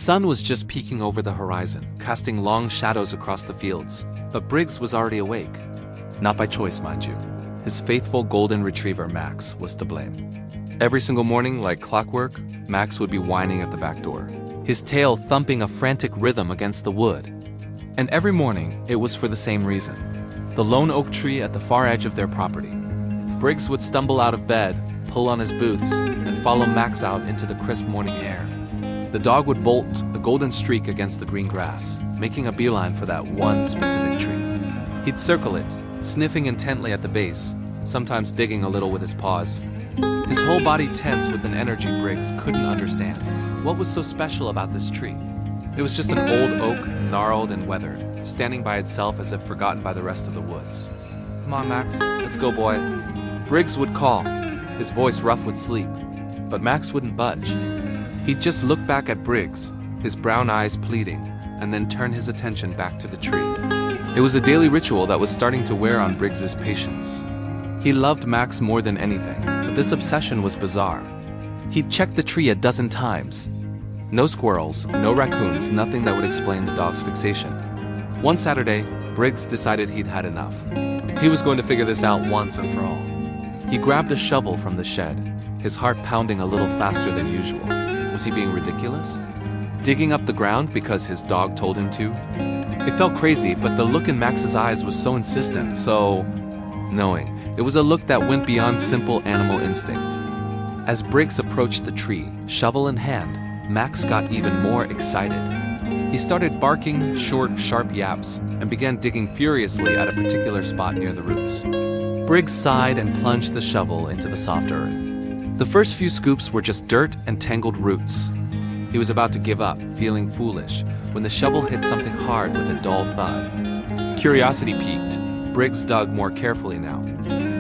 sun was just peeking over the horizon, casting long shadows across the fields, but Briggs was already awake. Not by choice, mind you. His faithful golden retriever, Max, was to blame. Every single morning, like clockwork, Max would be whining at the back door, his tail thumping a frantic rhythm against the wood. And every morning, it was for the same reason. The lone oak tree at the far edge of their property. Briggs would stumble out of bed, pull on his boots, and follow Max out into the crisp morning air. The dog would bolt a golden streak against the green grass, making a beeline for that one specific tree. He'd circle it, sniffing intently at the base, sometimes digging a little with his paws. His whole body tense with an energy Briggs couldn't understand. What was so special about this tree? It was just an old oak, gnarled and weathered, standing by itself as if forgotten by the rest of the woods. "Come on, Max, let's go, boy." Briggs would call, his voice rough with sleep, but Max wouldn't budge. He'd just look back at Briggs, his brown eyes pleading, and then turn his attention back to the tree. It was a daily ritual that was starting to wear on Briggs's patience. He loved Max more than anything, but this obsession was bizarre. He'd checked the tree a dozen times. No squirrels, no raccoons, nothing that would explain the dog's fixation. One Saturday, Briggs decided he'd had enough. He was going to figure this out once and for all. He grabbed a shovel from the shed, his heart pounding a little faster than usual. Was he being ridiculous? Digging up the ground because his dog told him to? It felt crazy, but the look in Max's eyes was so insistent, so knowing. It was a look that went beyond simple animal instinct. As Briggs approached the tree, shovel in hand, Max got even more excited. He started barking short, sharp yaps and began digging furiously at a particular spot near the roots. Briggs sighed and plunged the shovel into the soft earth. The first few scoops were just dirt and tangled roots. He was about to give up, feeling foolish, when the shovel hit something hard with a dull thud. Curiosity piqued, Briggs dug more carefully now.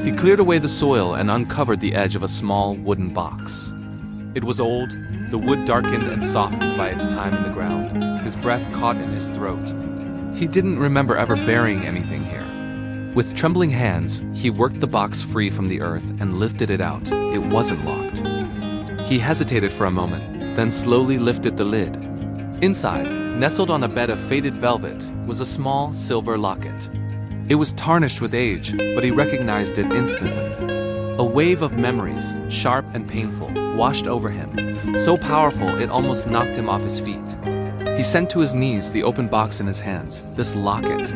He cleared away the soil and uncovered the edge of a small wooden box. It was old, the wood darkened and softened by its time in the ground, his breath caught in his throat. He didn't remember ever burying anything here. With trembling hands, he worked the box free from the earth and lifted it out. It wasn't locked. He hesitated for a moment, then slowly lifted the lid. Inside, nestled on a bed of faded velvet, was a small silver locket. It was tarnished with age, but he recognized it instantly. A wave of memories, sharp and painful, washed over him, so powerful it almost knocked him off his feet. He sank to his knees, the open box in his hands, this locket.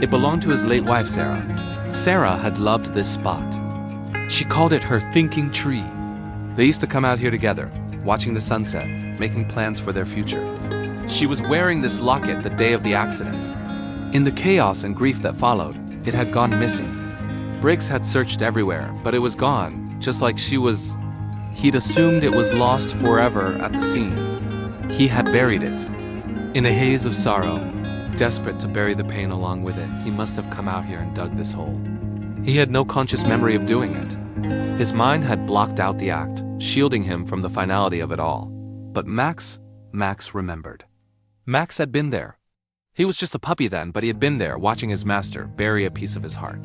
It belonged to his late wife, Sarah. Sarah had loved this spot. She called it her thinking tree. They used to come out here together, watching the sunset, making plans for their future. She was wearing this locket the day of the accident. In the chaos and grief that followed, it had gone missing. Briggs had searched everywhere, but it was gone, just like she was. He'd assumed it was lost forever at the scene. He had buried it. In a haze of sorrow, desperate to bury the pain along with it, he must have come out here and dug this hole. He had no conscious memory of doing it. His mind had blocked out the act, shielding him from the finality of it all. But Max remembered. Max had been there. He was just a puppy then, but he had been there, watching his master bury a piece of his heart.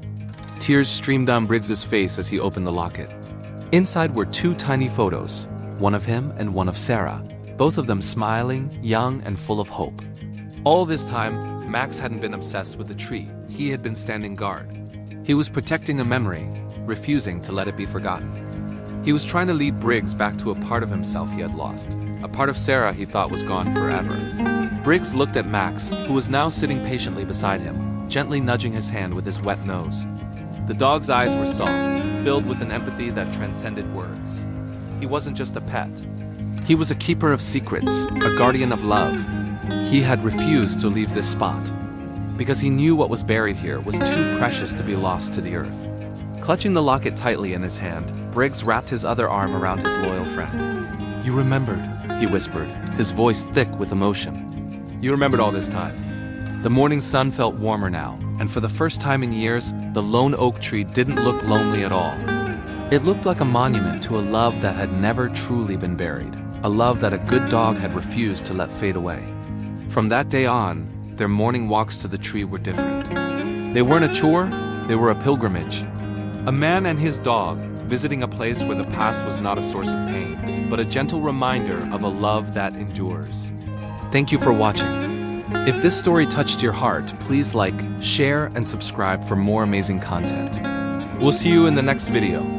Tears streamed down Briggs's face as he opened the locket. Inside were two tiny photos, one of him and one of Sarah, both of them smiling, young, and full of hope. All this time, Max hadn't been obsessed with the tree. He had been standing guard. He was protecting a memory, refusing to let it be forgotten. He was trying to lead Briggs back to a part of himself he had lost, a part of Sarah he thought was gone forever. Briggs looked at Max, who was now sitting patiently beside him, gently nudging his hand with his wet nose. The dog's eyes were soft, filled with an empathy that transcended words. He wasn't just a pet. He was a keeper of secrets, a guardian of love. He had refused to leave this spot, because he knew what was buried here was too precious to be lost to the earth. Clutching the locket tightly in his hand, Briggs wrapped his other arm around his loyal friend. "You remembered," he whispered, his voice thick with emotion. "You remembered all this time." The morning sun felt warmer now, and for the first time in years, the lone oak tree didn't look lonely at all. It looked like a monument to a love that had never truly been buried, a love that a good dog had refused to let fade away. From that day on, their morning walks to the tree were different. They weren't a chore, they were a pilgrimage. A man and his dog, visiting a place where the past was not a source of pain, but a gentle reminder of a love that endures. Thank you for watching. If this story touched your heart, please like, share, and subscribe for more amazing content. We'll see you in the next video.